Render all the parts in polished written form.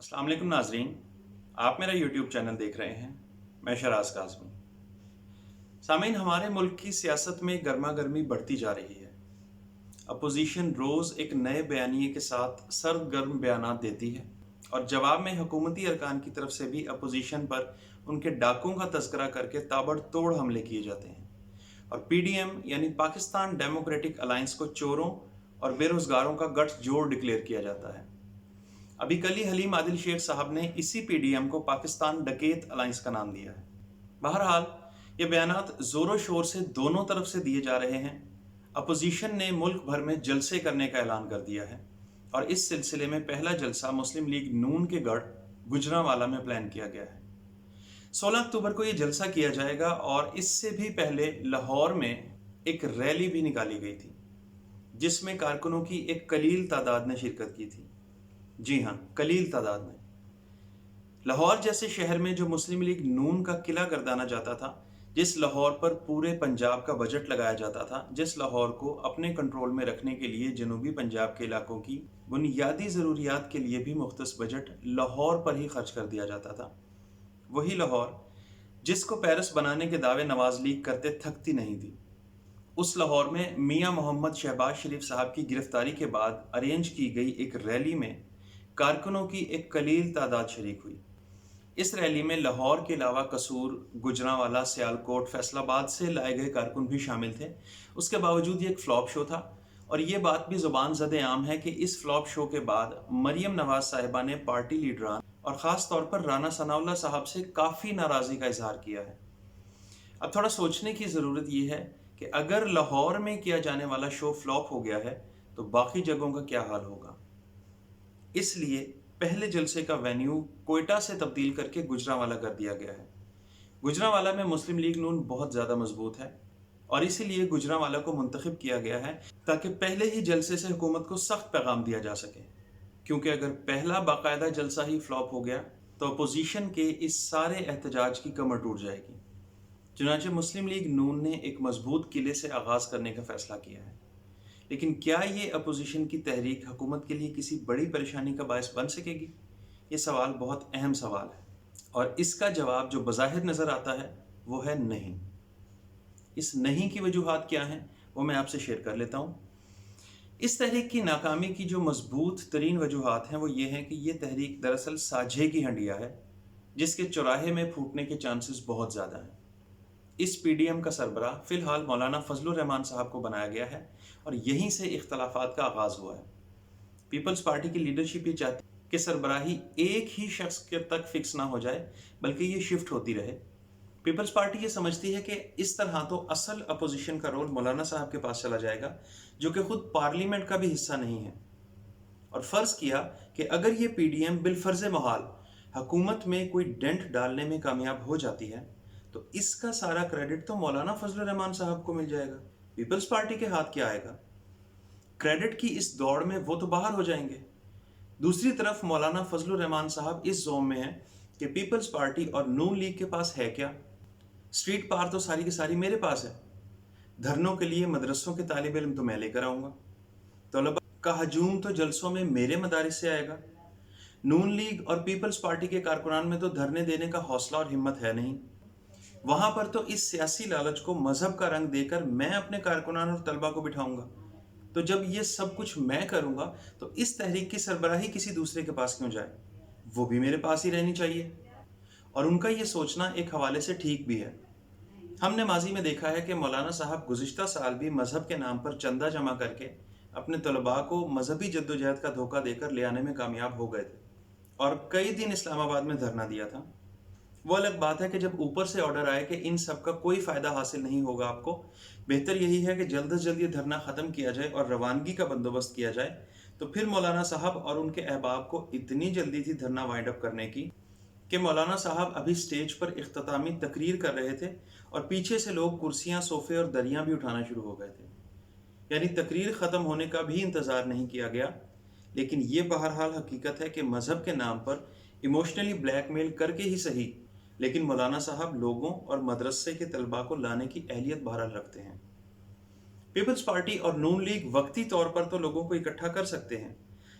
अस्सलाम वालेकुम नाजरीन, आप मेरा यूट्यूब चैनल देख रहे हैं। मैं शराज काज़मी। सामीन, हमारे मुल्क की सियासत में गर्मा गर्मी बढ़ती जा रही है। अपोजिशन रोज़ एक नए बयानिए के साथ सर्द गर्म बयानात देती है और जवाब में हुकूमती अरकान की तरफ से भी अपोजिशन पर उनके डाकों का तस्करा करके ताबड़तोड़ हमले किए जाते हैं और पीडीएम यानी पाकिस्तान डेमोक्रेटिक अलायंस को चोरों और बेरोजगारों का गठजोड़ डिक्लेयर किया जाता है। अभी कल ही हलीम आदिल शेख साहब ने इसी पीडीएम को पाकिस्तान डकैत अलायंस का नाम दिया है। बहरहाल ये बयानात जोरों शोर से दोनों तरफ से दिए जा रहे हैं। अपोजिशन ने मुल्क भर में जलसे करने का ऐलान कर दिया है और इस सिलसिले में पहला जलसा मुस्लिम लीग नून के गढ़ गुजरांवाला में प्लान किया गया है। 16 अक्टूबर को ये जलसा किया जाएगा और इससे भी पहले लाहौर में एक रैली भी निकाली गई थी जिसमें कारकुनों की एक कलील तादाद ने शिरकत की थी। जी हाँ, कलील तादाद में। लाहौर जैसे शहर में जो मुस्लिम लीग नून का किला गर्दाना जाता था, जिस लाहौर पर पूरे पंजाब का बजट लगाया जाता था, जिस लाहौर को अपने कंट्रोल में रखने के लिए जनूबी पंजाब के इलाकों की बुनियादी ज़रूरियात के लिए भी मुख्तस बजट लाहौर पर ही खर्च कर दिया जाता था, वही लाहौर जिसको पेरिस बनाने के दावे नवाज लीग करते थकती नहीं थी, उस लाहौर में मियाँ मोहम्मद शहबाज शरीफ साहब की गिरफ्तारी के बाद अरेंज की गई एक रैली में कारकुनों की एक कलील तादाद शरीक हुई। इस रैली में लाहौर के अलावा कसूर, गुजरांवाला, सियालकोट, फैसलाबाद से लाए गए कारकुन भी शामिल थे। उसके बावजूद ये एक फ्लॉप शो था और ये बात भी ज़ुबान ज़द आम है कि इस फ्लॉप शो के बाद मरियम नवाज साहिबा ने पार्टी लीडरान और ख़ास तौर पर राना सनाउल्लाह साहब से काफ़ी नाराज़गी का इजहार किया है। अब थोड़ा सोचने की ज़रूरत ये है कि अगर लाहौर में किया जाने वाला शो फ्लॉप हो गया है तो बाकी जगहों का क्या हाल होगा। इसलिए पहले जलसे का वेन्यू कोयटा से तब्दील करके गुजरांवाला कर दिया गया है। गुजरांवाला में मुस्लिम लीग नून बहुत ज़्यादा मजबूत है और इसीलिए गुजरांवाला को मुंतखब किया गया है ताकि पहले ही जलसे से हुकूमत को सख्त पैगाम दिया जा सके, क्योंकि अगर पहला बाकायदा जलसा ही फ्लॉप हो गया तो अपोजिशन के इस सारे एहतजाज की कमर टूट जाएगी। चुनांचे मुस्लिम लीग नून ने एक मजबूत किले से आगाज़ करने का फैसला किया है, लेकिन क्या ये अपोजिशन की तहरीक हुकूमत के लिए किसी बड़ी परेशानी का बायस बन सकेगी? ये सवाल बहुत अहम सवाल है और इसका जवाब जो बज़ाहिर नज़र आता है वो है नहीं। इस नहीं की वजूहात क्या हैं वो मैं आपसे शेयर कर लेता हूँ। इस तहरीक की नाकामी की जो मजबूत तरीन वजूहात हैं वो ये हैं कि ये तहरीक दरअसल साझे की हंडिया है जिसके चौराहे में फूटने के चांसेस बहुत ज़्यादा हैं। इस पीडीएम का सरबराह फिलहाल मौलाना फजलुर रहमान साहब को बनाया गया है और यहीं से इख्तलाफात का आगाज़ हुआ है। पीपल्स पार्टी की लीडरशिप ये चाहती है कि सरबराही एक ही शख्स के तक फिक्स ना हो जाए बल्कि ये शिफ्ट होती रहे। पीपल्स पार्टी ये समझती है कि इस तरह तो असल अपोजिशन का रोल मौलाना साहब के पास चला जाएगा जो कि खुद पार्लियामेंट का भी हिस्सा नहीं है, और फ़र्ज़ किया कि अगर ये पीडीएम बिलफर्ज महाल हुकूमत में कोई डेंट डालने में कामयाब हो जाती है तो इसका सारा क्रेडिट तो मौलाना फजलुर रहमान साहब को मिल जाएगा। पीपल्स पार्टी के हाथ क्या आएगा? क्रेडिट की इस दौड़ में वो तो बाहर हो जाएंगे। दूसरी तरफ मौलाना फजलुर रहमान साहब इस जोन में है कि पीपल्स पार्टी और नून लीग के पास है क्या? स्ट्रीट पार तो सारी की सारी मेरे पास है। धरनों के लिए मदरसों के तालिब इल्म तो मैं लेकर आऊँगा। तलबा का हजूम तो जलसों में मेरे मदारिस से आएगा। नून लीग और पीपल्स पार्टी के कारकुनान में तो धरने देने का हौसला और हिम्मत है नहीं। वहां पर तो इस सियासी लालच को मजहब का रंग देकर मैं अपने कारकुनान और तलबा को बिठाऊंगा। तो जब ये सब कुछ मैं करूंगा तो इस तहरीक की सरबराही किसी दूसरे के पास क्यों जाए? वो भी मेरे पास ही रहनी चाहिए। और उनका ये सोचना एक हवाले से ठीक भी है। हमने माजी में देखा है कि मौलाना साहब गुज़िश्ता साल भी मजहब के नाम पर चंदा जमा करके अपने तलबा को मजहबी जद्दोजहद का धोखा देकर ले आने में कामयाब हो गए थे और कई दिन इस्लामाबाद में धरना दिया था। वो अलग बात है कि जब ऊपर से ऑर्डर आए कि इन सब का कोई फ़ायदा हासिल नहीं होगा आपको, बेहतर यही है कि जल्द से जल्द ये धरना ख़त्म किया जाए और रवानगी का बंदोबस्त किया जाए, तो फिर मौलाना साहब और उनके अहबाब को इतनी जल्दी थी धरना वाइंड अप करने की कि मौलाना साहब अभी स्टेज पर इख्तितामी तकरीर कर रहे थे और पीछे से लोग कुर्सियाँ, सोफ़े और दरियाँ भी उठाना शुरू हो गए थे। यानी तकरीर ख़त्म होने का भी इंतज़ार नहीं किया गया। लेकिन ये बहरहाल हकीकत है कि मज़हब के नाम पर इमोशनली ब्लैकमेल करके ही सही, लेकिन मौलाना साहब लोगों और मदरसे के तलबा को लाने की अहलियत बहरहाल रखते हैं। पीपल्स पार्टी और नून लीग वक्ती तौर पर तो लोगों को इकट्ठा कर सकते हैं,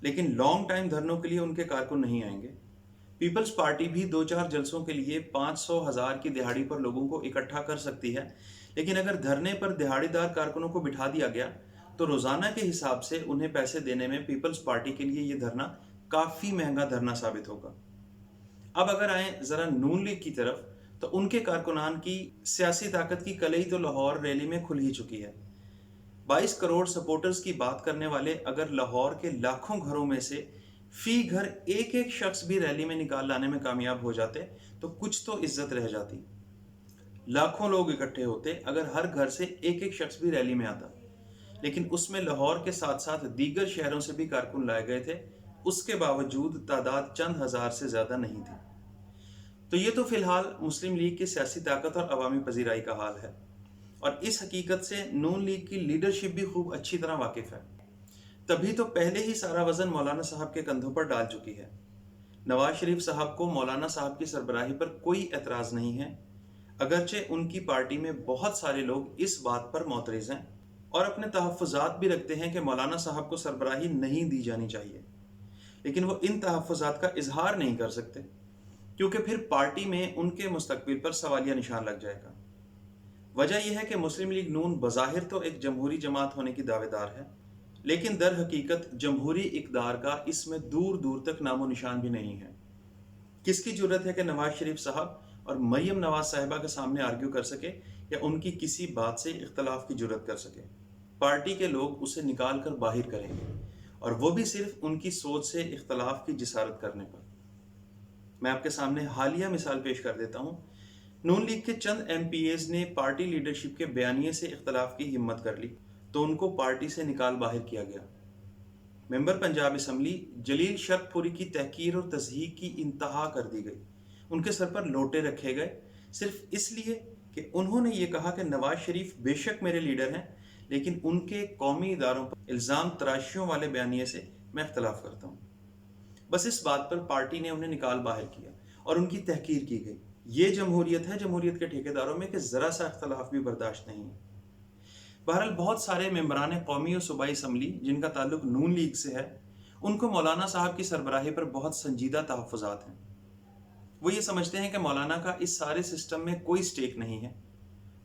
लेकिन लॉन्ग टाइम धरनों के लिए उनके कारकुन नहीं आएंगे। پیپلز پارٹی بھی 2-4 جلسوں کے لیے 500,000 کی دہاڑی پر لوگوں کو اکٹھا کر سکتی ہے، لیکن اگر دھرنے پر دہاڑی دار کارکنوں کو بٹھا دیا گیا تو روزانہ کے حساب سے انہیں پیسے دینے میں پیپلز پارٹی کے لیے یہ دھرنا کافی مہنگا دھرنا ثابت ہوگا۔ اب اگر آئیں ذرا نون لیگ کی طرف، تو ان کے کارکنان کی سیاسی طاقت کی کلئی تو لاہور ریلی میں کھل ہی چکی ہے۔ 22 کروڑ سپورٹرز کی بات کرنے والے اگر لاہور کے لاکھوں گھروں میں سے فی گھر ایک ایک شخص بھی ریلی میں نکال لانے میں کامیاب ہو جاتے تو کچھ تو عزت رہ جاتی۔ لاکھوں لوگ اکٹھے ہوتے اگر ہر گھر سے ایک ایک شخص بھی ریلی میں آتا، لیکن اس میں لاہور کے ساتھ ساتھ دیگر شہروں سے بھی کارکن لائے گئے تھے، اس کے باوجود تعداد چند ہزار سے زیادہ نہیں تھی۔ تو یہ تو فی الحال مسلم لیگ کی سیاسی طاقت اور عوامی پذیرائی کا حال ہے، اور اس حقیقت سے نون لیگ کی لیڈرشپ بھی خوب اچھی طرح واقف ہے۔ تبھی تو پہلے ہی سارا وزن مولانا صاحب کے کندھوں پر ڈال چکی ہے۔ نواز شریف صاحب کو مولانا صاحب کی سربراہی پر کوئی اعتراض نہیں ہے، اگرچہ ان کی پارٹی میں بہت سارے لوگ اس بات پر معترض ہیں اور اپنے تحفظات بھی رکھتے ہیں کہ مولانا صاحب کو سربراہی نہیں دی جانی چاہیے، لیکن وہ ان تحفظات کا اظہار نہیں کر سکتے کیونکہ پھر پارٹی میں ان کے مستقبل پر سوالیہ نشان لگ جائے گا۔ وجہ یہ ہے کہ مسلم لیگ نون بظاہر تو ایک جمہوری جماعت ہونے کی دعوے دار ہے، لیکن در حقیقت جمہوری اقدار کا اس میں دور دور تک نام و نشان بھی نہیں ہے۔ کس کی جرت ہے کہ نواز شریف صاحب اور مریم نواز صاحبہ کے سامنے آرگیو کر سکے یا ان کی کسی بات سے اختلاف کی جرت کر سکے؟ پارٹی کے لوگ اسے نکال کر باہر کریں گے، اور وہ بھی صرف ان کی سوچ سے اختلاف کی جسارت کرنے پر۔ میں آپ کے سامنے حالیہ مثال پیش کر دیتا ہوں۔ نون لیگ کے چند ایم پی ایز نے پارٹی لیڈرشپ کے بیانیے سے اختلاف کی ہمت کر لی تو ان کو پارٹی سے نکال باہر کیا گیا۔ ممبر پنجاب اسمبلی جلیل شرک پوری کی تحقیر اور تضحیک کی انتہا کر دی گئی۔ ان کے سر پر لوٹے رکھے گئے صرف اس لیے کہ انہوں نے یہ کہا کہ نواز شریف بے شک میرے لیڈر ہیں، لیکن ان کے قومی اداروں پر الزام تراشیوں والے بیانیے سے میں اختلاف کرتا ہوں۔ بس اس بات پر پارٹی نے انہیں نکال باہر کیا اور ان کی تحقیر کی گئی۔ یہ جمہوریت ہے جمہوریت کے ٹھیکیداروں میں کہ ذرا سا اختلاف بھی برداشت نہیں ہے۔ بہرحال بہت سارے ممبران قومی اور صوبائی اسمبلی جن کا تعلق نون لیگ سے ہے، ان کو مولانا صاحب کی سربراہی پر بہت سنجیدہ تحفظات ہیں۔ وہ یہ سمجھتے ہیں کہ مولانا کا اس سارے سسٹم میں کوئی سٹیک نہیں ہے۔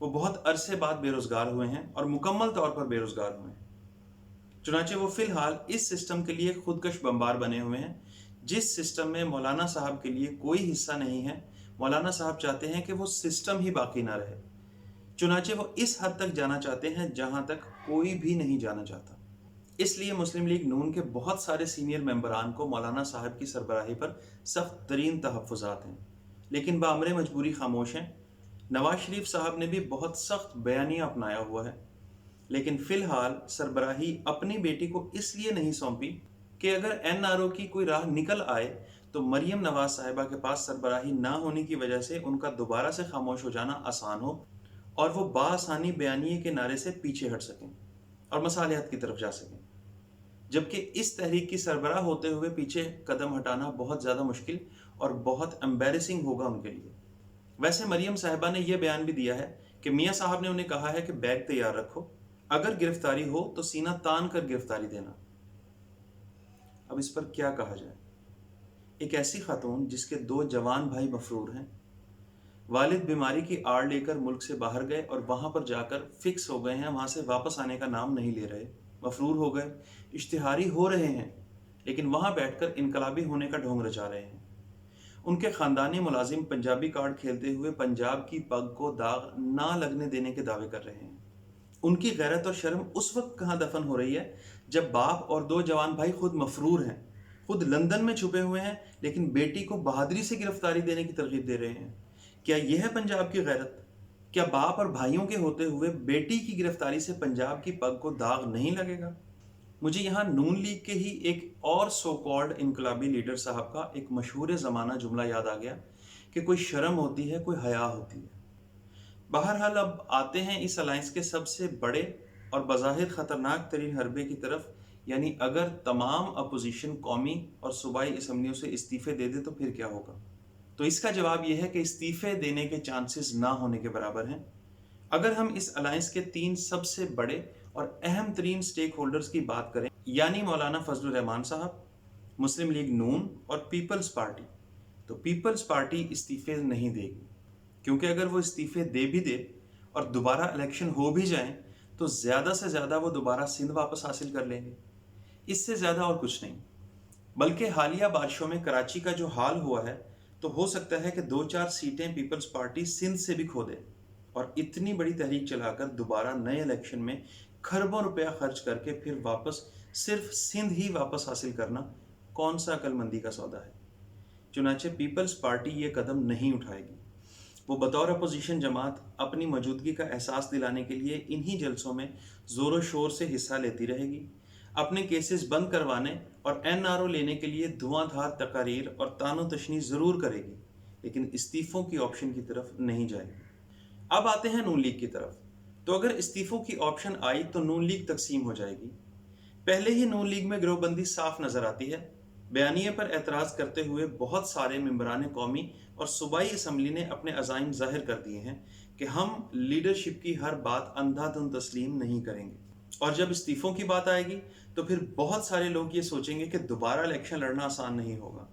وہ بہت عرصے بعد بے روزگار ہوئے ہیں اور مکمل طور پر بے روزگار ہوئے ہیں، چنانچہ وہ فی الحال اس سسٹم کے لیے خودکش بمبار بنے ہوئے ہیں جس سسٹم میں مولانا صاحب کے لیے کوئی حصہ نہیں ہے۔ مولانا صاحب چاہتے ہیں کہ وہ سسٹم ہی باقی نہ رہے، چنانچہ وہ اس حد تک جانا چاہتے ہیں جہاں تک کوئی بھی نہیں جانا چاہتا۔ اس لیے مسلم لیگ نون کے بہت سارے سینئر ممبران کو مولانا صاحب کی سربراہی پر سخت ترین تحفظات ہیں، لیکن بامر مجبوری خاموش ہیں۔ نواز شریف صاحب نے بھی بہت سخت بیانیہ اپنایا ہوا ہے، لیکن فی الحال سربراہی اپنی بیٹی کو اس لیے نہیں سونپی کہ اگر این آر او کی کوئی راہ نکل آئے تو مریم نواز صاحبہ کے پاس سربراہی نہ ہونے کی وجہ سے ان کا دوبارہ سے خاموش ہو جانا آسان ہو اور وہ بآسانی بیانیے کے نعرے سے پیچھے ہٹ سکیں اور مصالحت کی طرف جا سکیں، جبکہ اس تحریک کی سربراہ ہوتے ہوئے پیچھے قدم ہٹانا بہت زیادہ مشکل اور بہت امبیرسنگ ہوگا ان کے لیے۔ ویسے مریم صاحبہ نے یہ بیان بھی دیا ہے کہ میاں صاحب نے انہیں کہا ہے کہ بیگ تیار رکھو، اگر گرفتاری ہو تو سینہ تان کر گرفتاری دینا۔ اب اس پر کیا کہا جائے؟ ایک ایسی خاتون جس کے 2 جوان بھائی مفرور ہیں، والد بیماری کی آڑ لے کر ملک سے باہر گئے اور وہاں پر جا کر فکس ہو گئے ہیں، وہاں سے واپس آنے کا نام نہیں لے رہے، مفرور ہو گئے، اشتہاری ہو رہے ہیں، لیکن وہاں بیٹھ کر انقلابی ہونے کا ڈھونگ رچا رہے ہیں۔ ان کے خاندانی ملازم پنجابی کارڈ کھیلتے ہوئے پنجاب کی پگ کو داغ نہ لگنے دینے کے دعوے کر رہے ہیں۔ ان کی غیرت اور شرم اس وقت کہاں دفن ہو رہی ہے جب باپ اور 2 جوان بھائی خود مفرور ہیں، خود لندن میں چھپے ہوئے ہیں، لیکن بیٹی کو بہادری سے گرفتاری دینے کی ترغیب دے رہے ہیں۔ کیا یہ ہے پنجاب کی غیرت؟ کیا باپ اور بھائیوں کے ہوتے ہوئے بیٹی کی گرفتاری سے پنجاب کی پگ کو داغ نہیں لگے گا؟ مجھے یہاں نون لیگ کے ہی ایک اور سو کالڈ انقلابی لیڈر صاحب کا ایک مشہور زمانہ جملہ یاد آ گیا کہ کوئی شرم ہوتی ہے، کوئی حیا ہوتی ہے۔ بہرحال اب آتے ہیں اس الائنس کے سب سے بڑے اور بظاہر خطرناک ترین حربے کی طرف، یعنی اگر تمام اپوزیشن قومی اور صوبائی اسمبلیوں سے استعفے دے دے تو پھر کیا ہوگا؟ تو اس کا جواب یہ ہے کہ استعفے دینے کے چانسز نہ ہونے کے برابر ہیں۔ اگر ہم اس الائنس کے 3 سب سے بڑے اور اہم ترین سٹیک ہولڈرز کی بات کریں، یعنی مولانا فضل الرحمان صاحب، مسلم لیگ نون اور پیپلز پارٹی، तो पीपल्स पार्टी इस्तीफे नहीं देगी, क्योंकि अगर वो इस्तीफे दे भी दे और दोबारा इलेक्शन हो भी जाए तो ज़्यादा से ज़्यादा वो दोबारा सिंध वापस हासिल कर लेंगे, इससे ज़्यादा और कुछ नहीं। बल्कि हालिया बारिशों में कराची का जो हाल हुआ है, तो हो सकता है कि 2-4 सीटें पीपल्स पार्टी सिंध से भी खो दे और इतनी बड़ी तहरीक चलाकर दोबारा नए इलेक्शन में खरबों रुपया खर्च करके फिर वापस सिर्फ सिंध ही वापस हासिल करना कौन सा अक्लमंदी का सौदा है। चुनाचे पीपल्स पार्टी ये कदम नहीं उठाएगी। वो बतौर अपोजिशन जमात अपनी मौजूदगी का एहसास दिलाने के लिए इन्हीं जलसों में ज़ोरों शोर से हिस्सा लेती रहेगी, अपने केसेस बंद करवाने और एनआरओ लेने के लिए धुआंधार तकारीर और तानो तशनी ज़रूर करेगी, लेकिन इस्तीफ़ों की ऑप्शन की तरफ नहीं जाएगी। अब आते हैं नून लीग की तरफ। तो अगर इस्तीफ़ों की ऑप्शन आई तो नून लीग तकसीम हो जाएगी। पहले ही नून लीग में गिरोहबंदी साफ नजर आती है। बयानिए पर एतराज़ करते हुए बहुत सारे मेंबरान कौमी और सूबाई असम्बली ने अपने अज़ाइम ज़ाहिर कर दिए हैं कि हम लीडरशिप की हर बात अंधाधुंध तस्लीम नहीं करेंगे। और जब इस्तीफ़ों की बात आएगी तो फिर बहुत सारे लोग ये सोचेंगे कि दोबारा इलेक्शन लड़ना आसान नहीं होगा,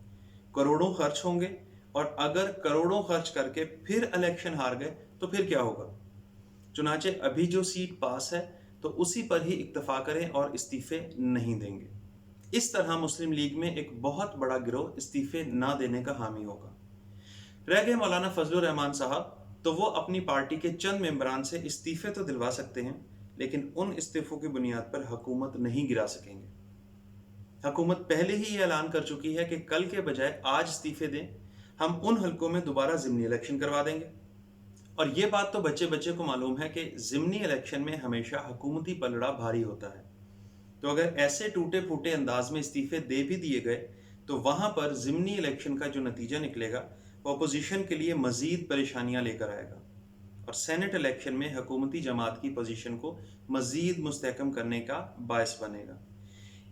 करोड़ों खर्च होंगे, और अगर करोड़ों खर्च करके फिर इलेक्शन हार गए तो फिर क्या होगा। चुनाचे अभी जो सीट पास है तो उसी पर ही इक्तफा करें और इस्तीफे नहीं देंगे। इस तरह मुस्लिम लीग में एक बहुत बड़ा गिरोह इस्तीफे ना देने का हामी होगा। रह गए मौलाना फजलुर रहमान साहब, तो वो अपनी पार्टी के चंद मेंबरान से इस्तीफे तो दिलवा सकते हैं, लेकिन उन इस्तीफों की बुनियाद पर हुकूमत नहीं गिरा सकेंगे। हुकूमत पहले ही ये ऐलान कर चुकी है कि कल के बजाय आज इस्तीफे दें, हम उन हलकों में दोबारा ज़िमनी इलेक्शन करवा देंगे। और ये बात तो बच्चे बच्चे को मालूम है कि ज़िमनी इलेक्शन में हमेशा हुकूमती पलड़ा भारी होता है। तो अगर ऐसे टूटे फूटे अंदाज में इस्तीफे दे भी दिए गए तो वहां पर ज़िमनी इलेक्शन का जो नतीजा निकलेगा वो अपोजिशन के लिए मजीद परेशानियां लेकर आएगा और सेनेट इलेक्शन में हुकूमती जमात की पोजीशन को मजीद मुस्तहकम करने का बायस बनेगा।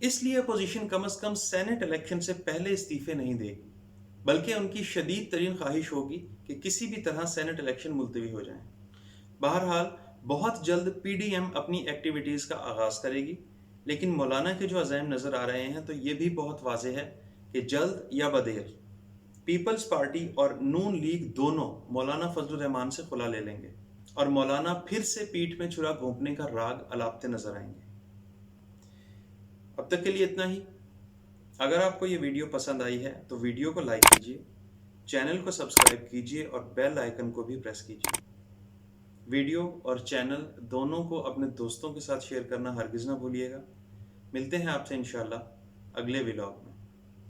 इसलिए अपोजिशन कम अज़ कम सेनेट इलेक्शन से पहले इस्तीफे नहीं देगी, बल्कि उनकी शदीद तरीन ख्वाहिश होगी कि किसी भी तरह सेनेट इलेक्शन मुलतवी हो जाएं। बहरहाल बहुत जल्द पीडीएम अपनी एक्टिविटीज़ का आगाज़ करेगी, लेकिन मौलाना के जो अज़ाइम नज़र आ रहे हैं तो ये भी बहुत वाज़ेह है कि जल्द या बदेर पीपल्स पार्टी और नून लीग दोनों मौलाना फजलुर रहमान से खुला ले लेंगे और मौलाना फिर से पीठ में छुरा घोंपने का राग अलापते नजर आएंगे। अब तक के लिए इतना ही। अगर आपको ये वीडियो पसंद आई है तो वीडियो को लाइक कीजिए, चैनल को सब्सक्राइब कीजिए और बेल आइकन को भी प्रेस कीजिए। वीडियो और चैनल दोनों को अपने दोस्तों के साथ शेयर करना हरगिज़ ना भूलिएगा। मिलते हैं आपसे इंशाल्लाह अगले व्लॉग में।